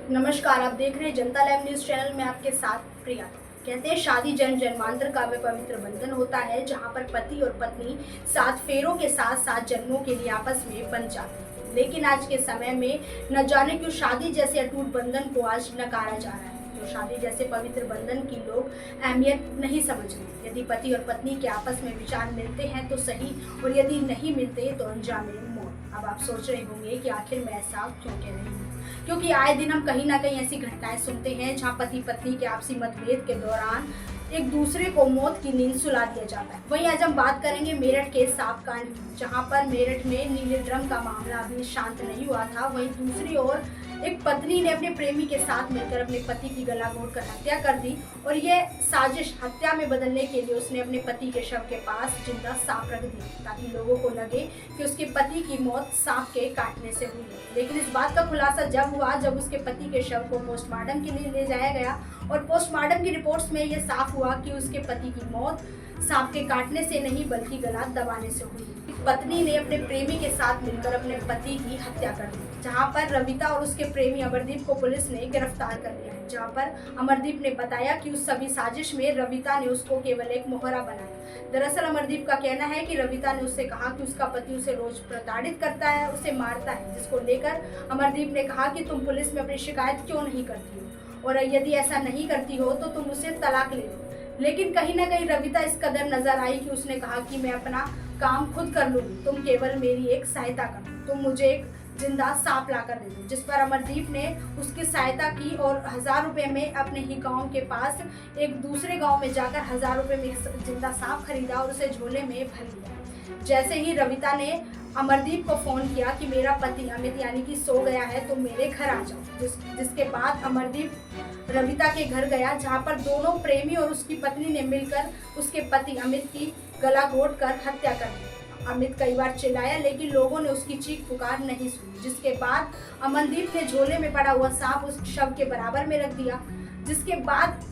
नमस्कार, आप देख रहे हैं जनता लाइव न्यूज चैनल में आपके साथ प्रिया। कहते हैं शादी जन्म जन्मांतर का वे पवित्र बंधन होता है, जहां पर पति और पत्नी 7 फेरों के साथ 7 जन्मों के लिए आपस में बंध जाते हैं। लेकिन आज के समय में न जाने क्यों शादी जैसे अटूट बंधन को आज नकारा जा रहा है। तो शादी जैसे पवित्र बंधन की लोग अहमियत नहीं समझते। यदि पति और पत्नी के आपस में विचार मिलते हैं तो सही, और यदि नहीं मिलते तो अंजामे मौत। अब आप सोच रहे होंगे कि आखिर मैं ऐसा क्यों कह रही हूँ, क्योंकि आए दिन हम कहीं ना कहीं ऐसी घटनाएं सुनते हैं जहां पति पत्नी के आपसी मतभेद के दौरान एक दूसरे को मौत की नींद सुला दिया जाता है। वहीं आज हम बात करेंगे मेरठ के सांप कांड, जहां पर मेरठ में नीले ड्रम का मामला अभी शांत नहीं हुआ था। वहीं दूसरी ओर एक पत्नी ने अपने प्रेमी के साथ मिलकर अपने पति की गला घोंटकर हत्या कर दी, और यह साजिश हत्या में बदलने के लिए उसने अपने पति के शव के पास जिंदा सांप रख दिया, ताकि लोगों को लगे कि उसके पति की मौत सांप के काटने से हुई है। लेकिन इस बात का खुलासा जब हुआ जब उसके पति के शव को पोस्टमार्टम के लिए ले जाया गया, और पोस्टमार्टम की रिपोर्ट्स में यह साफ हुआ कि उसके पति की मौत सांप के काटने से नहीं बल्कि गला दबाने से हुई। पत्नी ने अपने प्रेमी के साथ मिलकर अपने पति की हत्या कर दी, जहां पर रविता और उसके प्रेमी अमरदीप को पुलिस ने गिरफ्तार कर लिया है। जहां पर अमरदीप ने बताया कि उस सभी साजिश में रविता ने उसको केवल एक मोहरा बनाया। दरअसल अमरदीप का कहना है कि रविता ने उससे कहा कि उसका पति उसे रोज प्रताड़ित करता है, उसे मारता है, जिसको लेकर अमरदीप ने कहा कि तुम पुलिस में अपनी शिकायत क्यों नहीं करती हो, और यदि ऐसा नहीं करती हो तो तुम उसे तलाक ले लो। लेकिन कहीं ना कहीं रविता इस कदर नजर आई कि उसने कहा कि मैं अपना काम खुद कर लूंगी, तुम केवल मेरी एक सहायता करो, तुम मुझे एक जिंदा सांप ला कर दे दो। जिस पर अमरदीप ने उसकी सहायता की और 1000 रुपए में अपने ही गांव के पास एक दूसरे गांव में जाकर 1000 रुपए में एक जिंदा सांप खरीदा और उसे झोले में भर लिया। जैसे ही रविता ने अमरदीप को फोन किया कि मेरा पति अमित यानी कि सो गया है तो मेरे घर आ जाओ, जिसके बाद अमरदीप रविता के घर गया, जहां पर दोनों प्रेमी और उसकी पत्नी ने मिलकर उसके पति अमित की गला घोंटकर हत्या कर दी। अमित कई बार चिल्लाया लेकिन लोगों ने उसकी चीख पुकार नहीं सुनी, जिसके बाद अमनदीप ने झोले में पड़ा हुआ सांप उस शव के बराबर में रख दिया। जिसके बाद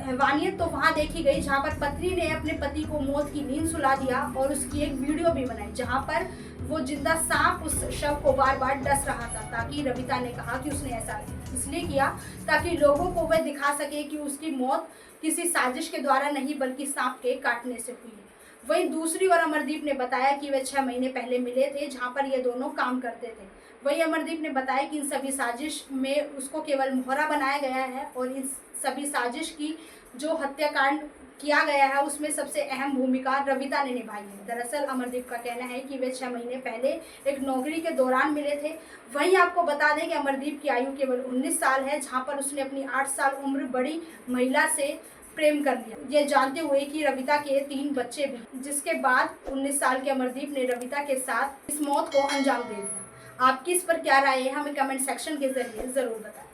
हैवानियत तो वहां देखी गई, जहां पर पत्नी ने अपने पति को मौत की नींद सुला दिया और उसकी एक वीडियो भी बनाई, जहां पर वो जिंदा सांप उस शव को बार बार डस रहा था। ताकि रविता ने कहा कि उसने ऐसा इसलिए किया ताकि लोगों को वह दिखा सके कि उसकी मौत किसी साजिश के द्वारा नहीं बल्कि सांप के काटने से हुई है। वहीं दूसरी ओर अमरदीप ने बताया कि वे 6 महीने पहले मिले थे, जहां पर ये दोनों काम करते थे। वहीं अमरदीप ने बताया कि इन सभी साजिश में उसको केवल मोहरा बनाया गया है, और इन सभी साजिश की जो हत्याकांड किया गया है उसमें सबसे अहम भूमिका रविता ने निभाई है। दरअसल अमरदीप का कहना है कि वे 6 महीने पहले एक नौकरी के दौरान मिले थे। वहीं आपको बता दें कि अमरदीप की आयु केवल 19 साल है, जहां पर उसने अपनी 8 साल उम्र बड़ी महिला से प्रेम कर लिया, ये जानते हुए कि रविता के 3 बच्चे भी। जिसके बाद 19 साल के अमरदीप ने रविता के साथ इस मौत को अंजाम दे दिया। आपकी इस पर क्या राय है, हमें कमेंट सेक्शन के जरिए जरूर बताएं।